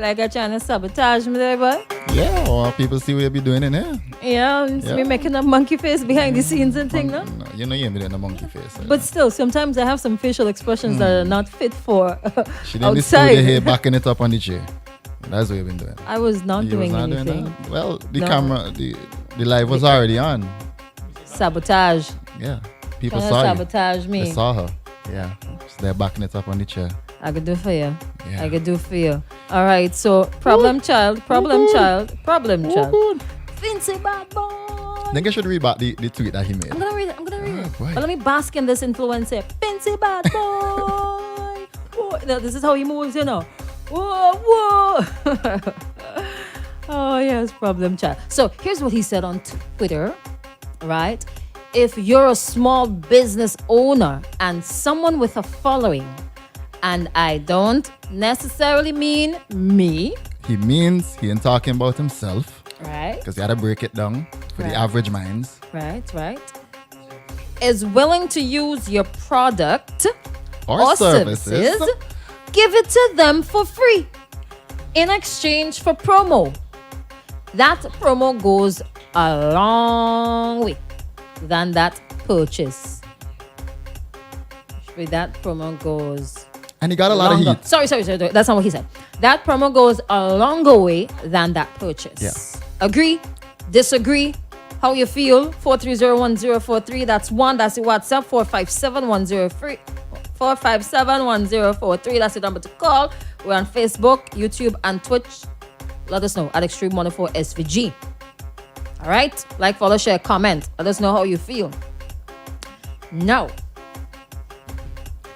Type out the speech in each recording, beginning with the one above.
like you're trying to sabotage me there, boy. Yeah, or people see what you be doing in here. Yeah, you see me making a monkey face behind the scenes and thing, no? No, you know you ain't be doing a monkey face. But still, sometimes I have some facial expressions that are not fit for she didn't outside. the hair backing it up on the chair. That's what you've been doing. I was not You doing was not anything. Doing that? Well, the No. camera, the live was already on. Sabotage. Yeah, people Trying to saw you. sabotage me. They saw her. Yeah, so they're backing it up on the chair. I could do for you. Yeah. I could do for you. All right, so problem child. Vincy bad boy. I think I should read back the tweet that he made. I'm gonna read it. Why? But let me bask in this influence here. Vincy bad boy. Whoa. Now, this is how he moves, you know. Whoa. Oh yes, problem child. So here's what he said on Twitter, right? If you're a small business owner and someone with a following, and I don't necessarily mean me, He means he ain't talking about himself right? because he had to break it down for Right. the average minds. Right. Is willing to use your product Or services. give it to them for free in exchange for promo. That promo goes a long way than that purchase. That promo goes And he got a lot of longer. heat. Sorry. That's not what he said. That promo goes a longer way than that purchase. Yeah. Agree? Disagree? How you feel? 4301043. That's one. That's the WhatsApp. 4571043. 4571043. That's the number to call. We're on Facebook, YouTube, and Twitch. Let us know at Extreme 104 SVG. All right? Like, follow, share, comment. Let us know how you feel. Now,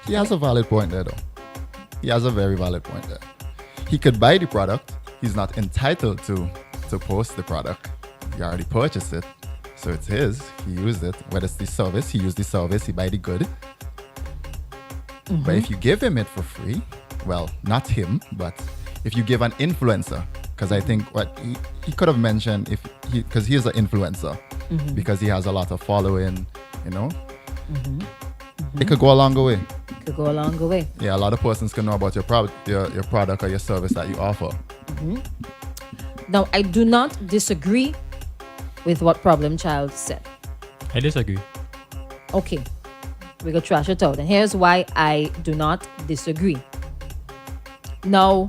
He has a valid point there, though. He has a very valid point there. He could buy the product. He's not entitled to post the product. He already purchased it. So it's his. He used it. Whether it's the service, he used the service, he buy the good. But if you give him it for free, well, not him, but if you give an influencer, because I think what he could have mentioned, because he is an influencer, because he has a lot of following, you know, it could go a longer way. could go a longer way. Yeah, a lot of persons can know about your product, your product or your service that you offer. Now, I do not disagree with what Problem Child said. I disagree. Okay, we go trash it out. And here's why I do not disagree. Now,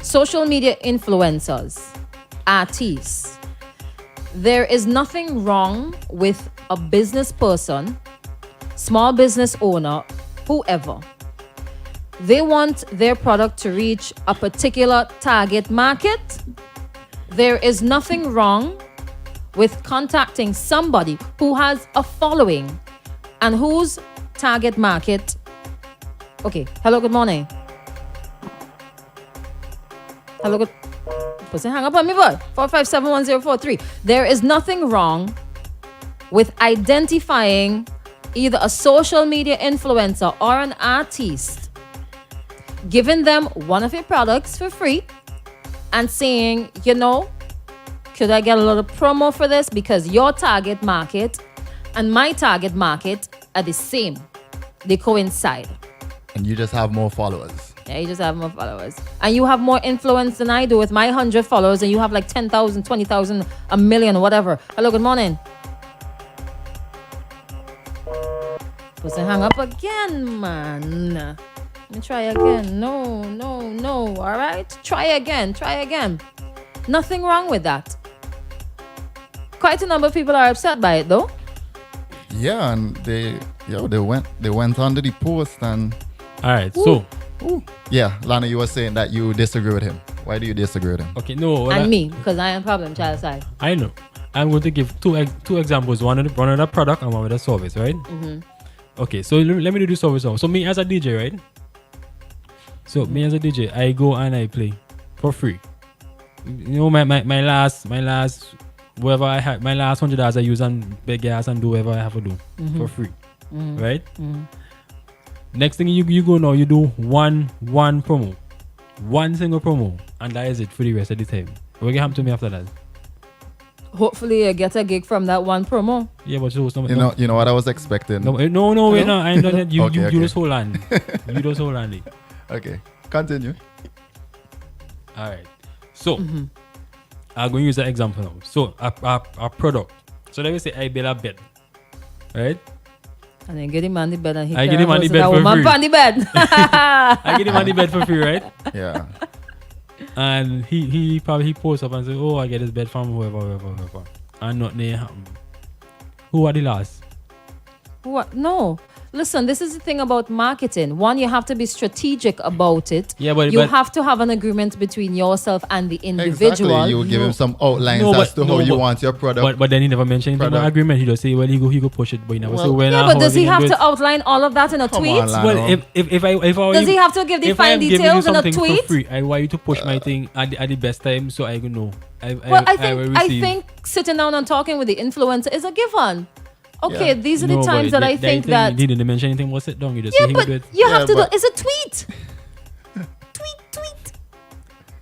social media influencers, artists, there is nothing wrong with a business person, small business owner, whoever. They want their product to reach a particular target market. There is nothing wrong with contacting somebody who has a following and whose target market. Okay, hello, good morning. Hello, good. Person hang up on me, boy. 4571043. There is nothing wrong with identifying either a social media influencer or an artist, giving them one of your products for free and saying, you know, could I get a little promo for this? Because your target market and my target market are the same. They coincide. And you just have more followers. Yeah, you just have more followers. And you have more influence than I do with my 100 followers, and you have like 10,000, 20,000, a million, whatever. Hello, good morning. Person hang up again, man. Let me try again. No. All right? Try again. Nothing wrong with that. Quite a number of people are upset by it, though. Yeah, and they went under the post and All right. So, yeah, Lana, you were saying that you disagree with him. Why do you disagree with him? okay, no. And me, because I am problem child side. I know. I'm going to give two examples. One of the product and one with the service, right? Okay, so let me do the service now. So me as a DJ, right? So me as a DJ, I go and I play for free. You know, my last whatever I had, my last $100 I use and beg gas and do whatever I have to do for free, right? Next thing you go now, you do one promo, one single promo, and that is it for the rest of the time. What can happen to me after that? Hopefully, you get a gig from that one promo. Yeah, but so You know what I was expecting. no, wait, no, I ain't done it. You Okay. just hold on. You just hold on. Okay, continue. All right. So, I'm going to use that example now. So, a product. So, let me say I build a bed. Right? And then get him on the bed and he I get him on the bed for woman free. on the bed. I get him on the bed for free, right? Yeah. And he probably posts up and say, oh, I get this bed from whoever. And nothing happen. Who are the last? What? No. Listen, this is the thing about marketing. One, you have to be strategic about it. Yeah, but you have to have an agreement between yourself and the individual. Exactly. You give him some outlines as to how you want your product. But then he never mentioned anything about agreement. He just say, well, he go push it, but he never say when. Yeah, but does he have to outline all of that in a tweet? On, well, if I does he have to give the fine details in a tweet? For free, I want you to push my thing at the best time, so I can know. I think sitting down and talking with the influencer is a given. Okay, these are the times that I think that he didn't mention anything. Was it done? You just yeah, say but he would do it. you have to do. It's a tweet. tweet.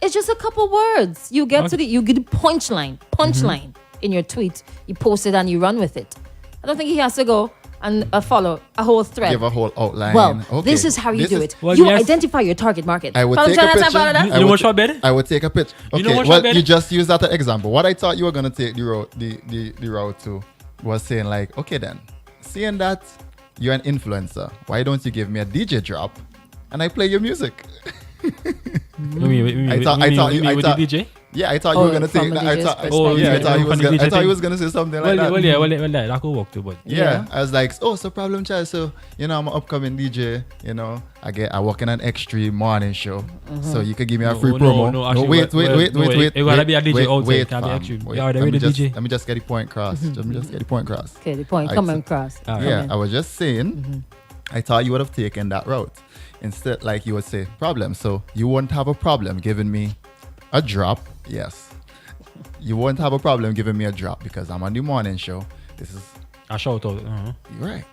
It's just a couple words. You get to you get the punchline in your tweet. You post it and you run with it. I don't think he has to go and follow a whole thread. Give a whole outline. Well, okay. this is how you do it. Well, You yes. identify your target market. I would Follow take a Jonathan picture. follow that? You know what's your bed? I would take a picture. Okay, You know what's well, your bed? you just use that as an example. What I thought you were gonna take the route to was saying like, okay then, seeing that you're an influencer, why don't you give me a DJ drop and I play your music? I thought the DJ. Yeah, I thought you were gonna from take the that. I DJ's thought perspective. he was gonna say something like that. That could work too, but Yeah, I was like, oh, so problem child. So I'm an upcoming DJ. I work in an extreme morning show, so you could give me a free promo. No, actually, Wait. It gotta be a DJ outside. Wait, Can't be fam, extreme. wait. Yeah, there is a DJ. Let me just get the point across. Okay, the point Right, coming so- across. Yeah, I was just saying, I thought you would have taken that route. Instead, like you would say, problem. So you won't have a problem giving me a drop. Yes. You won't have a problem giving me a drop because I'm on the morning show. This is A shout out. You're right.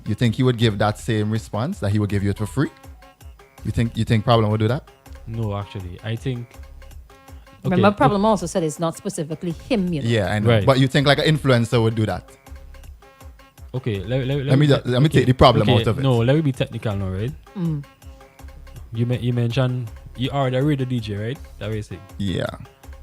You think he would give that same response that he would give you it for free? You think problem would do that? No, actually, I think. Remember, problem also said it's not specifically him. Yeah, I know. Right. But you think like an influencer would do that? Okay, Let me take the problem out of it. No, let me be technical now, right? You mentioned you already read the DJ, right? That way you say. Yeah.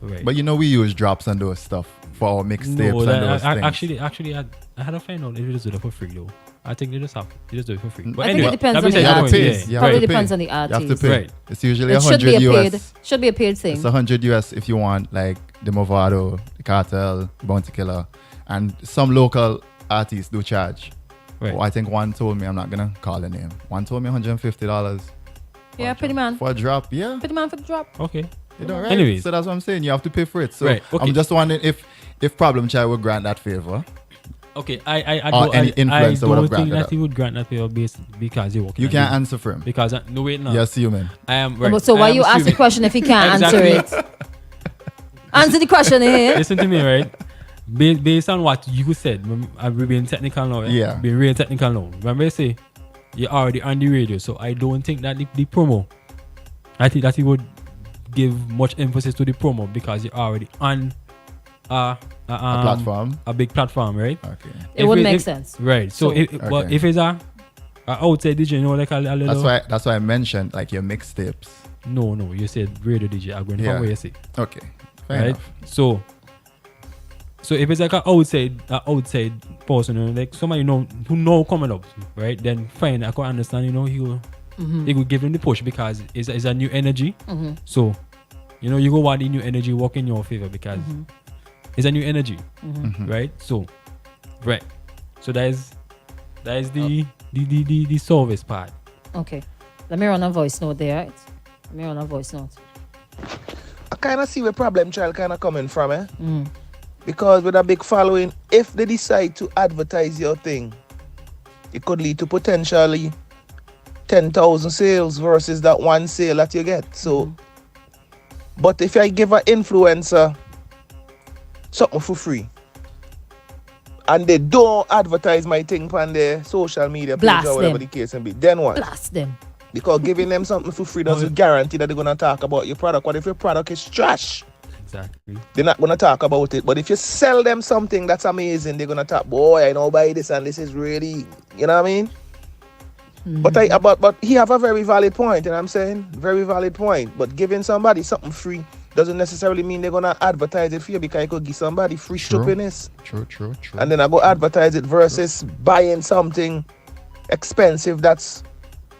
Right. But we use drops and those stuff for our mixtapes No, and those things. actually, I had to find out if you just do it for free though. I think they just do it for free. But I think anyway, it depends that on the besides You have to point, pay. yeah. You have Probably to depends pay. on the You have to artist. pay. Right. It's usually It should be $100 a US. should be a paid thing. It's $100 US if you want like the Movado, the Cartel, Bounty Killer, and some local artists do charge. Right. I think one told me, I'm not gonna call the name. One told me $150. Yeah, pretty man. For a drop, yeah. Pretty man for the drop. Okay. You know, right? Anyways. So that's what I'm saying. You have to pay for it. So Right, okay. I'm just wondering if Problem Child would grant that favor. Okay, I Or any influencer would have don't think granted that that. he would grant that favor based because he working. You at can't it. answer for him. Because no wait now. You're assuming. I am right. So I why am you ask the assuming- question if he can't answer Exactly. it? Answer the question here. Listen to me, right? Based on what you said, I'm being technical now. Yeah. Being real technical now. Remember, I say you're already on the radio, so I don't think that the promo. I think that he would give much emphasis to the promo because you're already on A platform. a big platform, right? Okay. It would make sense. Right. So, but Okay. if it's a outside DJ, like a little. That's why I mentioned like your mixtapes. No, you said radio DJ. I'm going Yeah. from where you say. Okay. Fair Right. enough. So if it's like an outside person, like somebody who know coming up, right? Then fine, I can understand. He will give him the push because it's a new energy. So, you go want the new energy work in your favor because it's a new energy, right? So, right. So that is the service part. Okay. Let me run a voice note there. Right? Let me run a voice note. I kind of see where Problem Child kind of coming from, eh? Because with a big following, if they decide to advertise your thing, it could lead to potentially 10,000 sales versus that one sale that you get. So, but if I give an influencer something for free, and they don't advertise my thing on their social media page Blast or whatever them. the case may be, then what? Blast them. Because giving them something for free doesn't guarantee that they're going to talk about your product. What if your product is trash? Exactly. They're not going to talk about it. But if you sell them something that's amazing, they're going to talk, boy, I know buy this and this is really, you know what I mean? But he have a very valid point, and I'm saying very valid point. But giving somebody something free doesn't necessarily mean they're gonna advertise it for you, because you could give somebody free True. stupidness, True. and then I go advertise it versus buying something expensive that's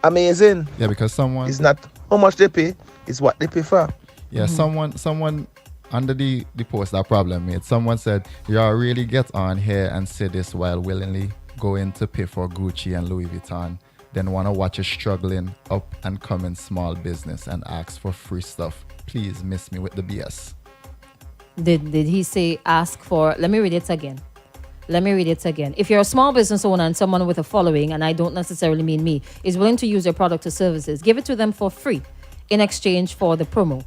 amazing. Yeah, because someone. It's not how much they pay, it's what they pay for. Yeah, someone under the post that problem made. Someone said, "Y'all really get on here and say this while willingly going to pay for Gucci and Louis Vuitton, then wanna watch a struggling up and coming small business and ask for free stuff. Please miss me with the BS." Did he say ask for? Let me read it again. If you're a small business owner and someone with a following, and I don't necessarily mean me, is willing to use your product or services, give it to them for free in exchange for the promo.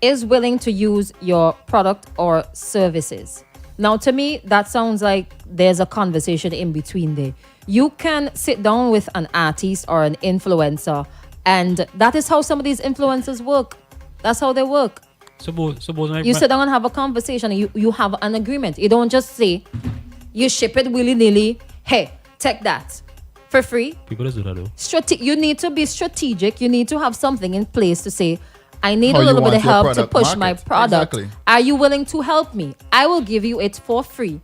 Is willing to use your product or services. Now, to me, that sounds like there's a conversation in between there. You can sit down with an artist or an influencer, and that is how some of these influencers work. That's how they work. Suppose You sit down and have a conversation, and you have an agreement. You don't just say, you ship it willy-nilly, hey, take that for free. people just do that though. You need to be strategic. You need to have something in place to say, I need How a you little bit want of your help to product push my market. product. Exactly. Are you willing to help me? I will give you it for free.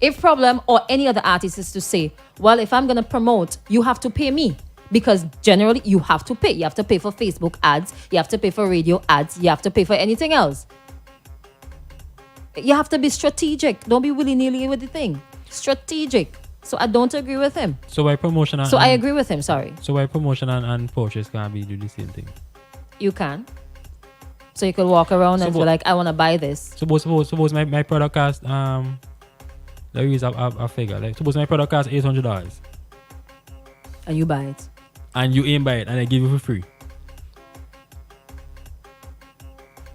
If Problem or any other artist is to say, well, if I'm going to promote, you have to pay me. Because generally, you have to pay. You have to pay for Facebook ads. You have to pay for radio ads. You have to pay for anything else. You have to be strategic. Don't be willy-nilly with the thing. Strategic. So I don't agree with him. So by promotion and, So I agree with him, sorry. So by promotion and purchase can't be do the same thing. You can. So you could walk around and be like, I want to buy this. Suppose my product cost let me use a figure. Like suppose my product cost $800 And you buy it. and you ain't buy it and I give you for free.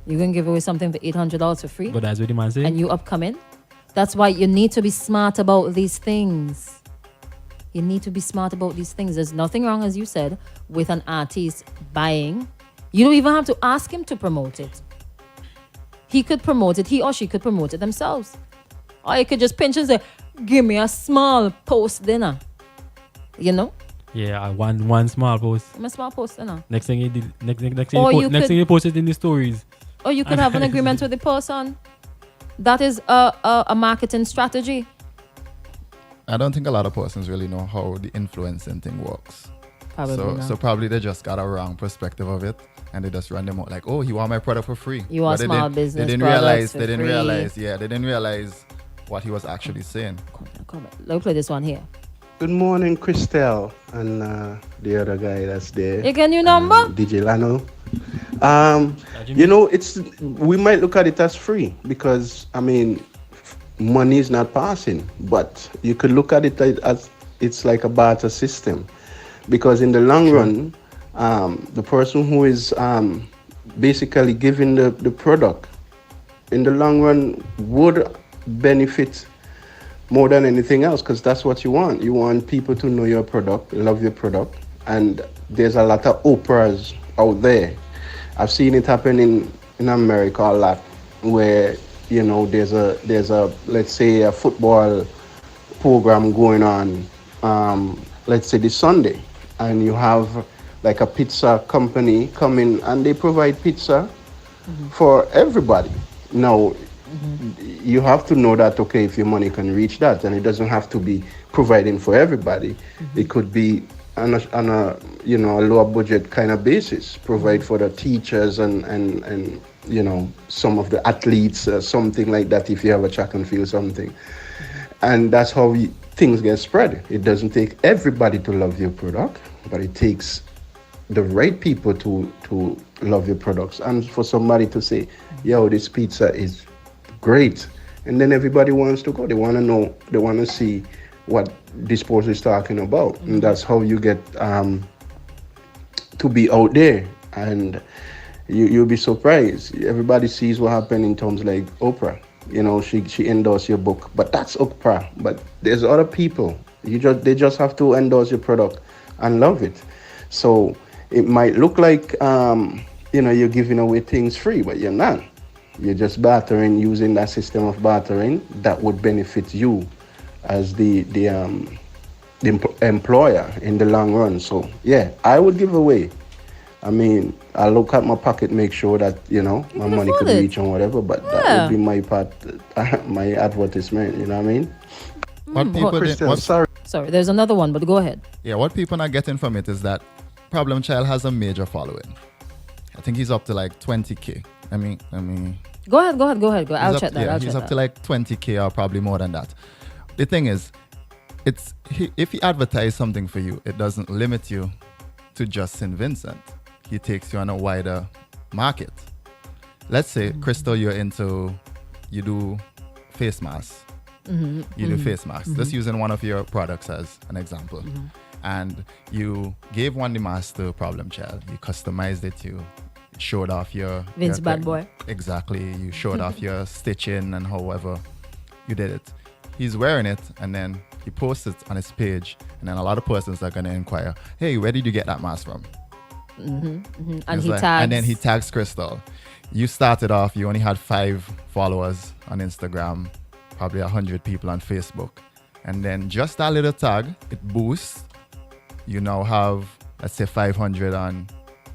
You can give away something for $800 for free. But that's what the man say. And you upcoming. That's why you need to be smart about these things. You need to be smart about these things. There's nothing wrong, as you said, with an artist buying. You don't even have to ask him to promote it. He could promote it. He or she could promote it themselves. Or you could just pinch and say, give me a small post dinner. You know? Yeah, one small post. Give me a small post dinner. Next thing you did, next Or you thing you post it in the stories. Or you could have an agreement with the person. That is a marketing strategy. I don't think a lot of persons really know how the influencing thing works. Probably not. So probably they just got a wrong perspective of it, and they just run them out like, oh, he want my product for free. You want But small business They didn't products realize. for They didn't free. realize. Yeah, they didn't realize what he was actually saying. Come on. Let me play this one here. Good morning, Christelle, and the other guy that's there. You get your number? DJ Lano. We might look at it as free because, I mean, money is not passing, but you could look at it as it's like a barter system, because in the long run, the person who is basically giving the product, in the long run, would benefit more than anything else, because that's what you want. You want people to know your product, love your product, and there's a lot of Oprahs out there. I've seen it happen in America a lot, where there's a let's say a football program going on, let's say this Sunday, and you have like a pizza company come in and they provide pizza for everybody. Now, you have to know that, okay, if your money can reach that, and it doesn't have to be providing for everybody. It could be on a lower budget kind of basis, provide for the teachers and some of the athletes, something like that, if you have a track and field something. And that's how things get spread. It doesn't take everybody to love your product, but it takes the right people to love your products. And for somebody to say, yo, this pizza is great, and then everybody wants to go. They want to know, they want to see what this post is talking about. And that's how you get to be out there. And you'll be surprised. Everybody sees what happened in terms like Oprah. She endorsed your book, but that's Oprah. But there's other people. They just have to endorse your product and love it. So it might look like you're giving away things free, but you're not. You're just bartering, using that system of bartering that would benefit you as the the employer in the long run. So yeah, I would give away. I mean, I look at my pocket, make sure that my can money afford could it. reach and whatever. But that Yeah. would be my part, my advertisement. You know what I mean? What people did, Christian, what, sorry. Sorry, there's another one, but go ahead. yeah, what people are getting from it is that Problem Child has a major following. I think he's up to like 20K. I mean, Go ahead. I'll he's check up, that. yeah, I'll he's check up that. to like 20K or probably more than that. The thing is, if he advertises something for you, it doesn't limit you to just St. Vincent. He takes you on a wider market. Let's say, Crystal, you do face masks. You do face masks. Just using one of your products as an example. And you gave one the mask to Problem Child. You customized it. You showed off your Vince your Bad Boy. Exactly. You showed off your stitching and however you did it. He's wearing it and then he posts it on his page. And then a lot of persons are going to inquire, hey, where did you get that mask from? And It's he like- tags. And then he tags Crystal. You started off, you only had 5 followers on Instagram, probably 100 people on Facebook. And then just that little tag, it boosts. You now have, let's say, 500 on,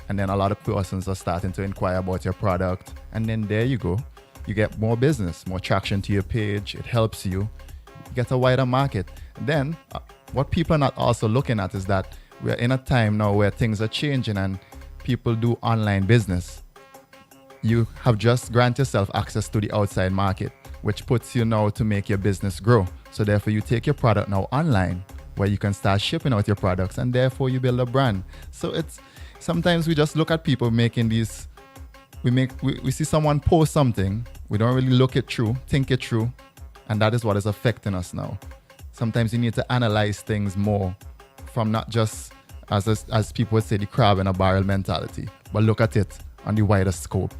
and then a lot of persons are starting to inquire about your product. And then there you go. You get more business, more traction to your page. It helps you get a wider market. Then what people are not also looking at is that we're in a time now where things are changing and people do online business. You have just granted yourself access to the outside market, which puts you now to make your business grow. So therefore you take your product now online where you can start shipping out your products and therefore you build a brand. So it's sometimes we just look at people making these, we see someone post something, we don't really look it through, think it through, and that is what is affecting us now. Sometimes you need to analyze things more from not just, as people would say, the crab in a barrel mentality, but look at it on the wider scope.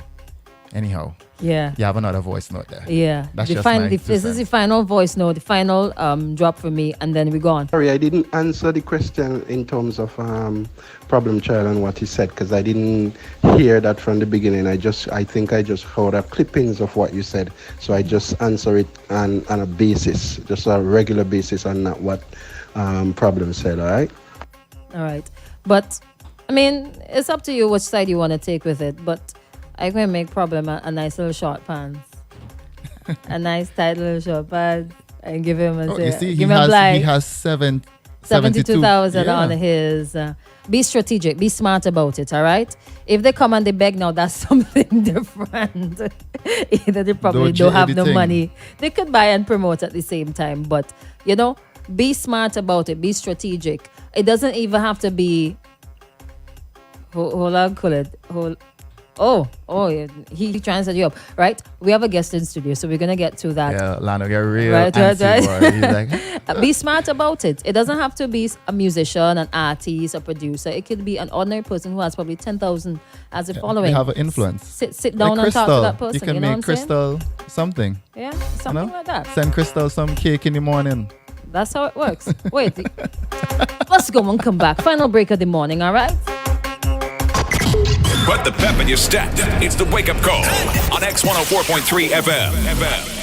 Anyhow, Yeah. you have another voice note there. Yeah. That's just my This 2 is the cents. final voice note, the final drop for me, and then we're gone. Sorry, I didn't answer the question in terms of Problem Child and what he said because I didn't hear that from the beginning. I think I just heard a clippings of what you said, so I just answer it on a basis, just a regular basis, and not what Problem said. All right. All right. But, I mean, it's up to you which side you want to take with it. But I'm going to make Problem a nice little short pants. A nice tight little short pants. And give him a, Oh, you see, he give him a has, blind. he has 72,000 72,000 on his. Be strategic. Be smart about it, all right? If they come and they beg now, that's something different. Either they probably don't have no editing. money. They could buy and promote at the same time. But, be smart about it. Be strategic. It doesn't even have to be... Hold on, Khaled. Oh, yeah. He trying to set you up, right? We have a guest in studio, so we're going to get to that. Yeah, Lano get real Right. antsy, boy. He's like, Be smart about it. It doesn't have to be a musician, an artist, a producer. It could be an ordinary person who has probably 10,000 as a following. they have an influence. Sit down Like and talk to Crystal, that person. you can know make what I'm Crystal something. saying? Yeah, something like that. Send Crystal some cake in the morning. That's how it works. Wait, let's go and come back. Final break of the morning, all right? Put the pep in your step. It's the wake up call on X104.3 FM.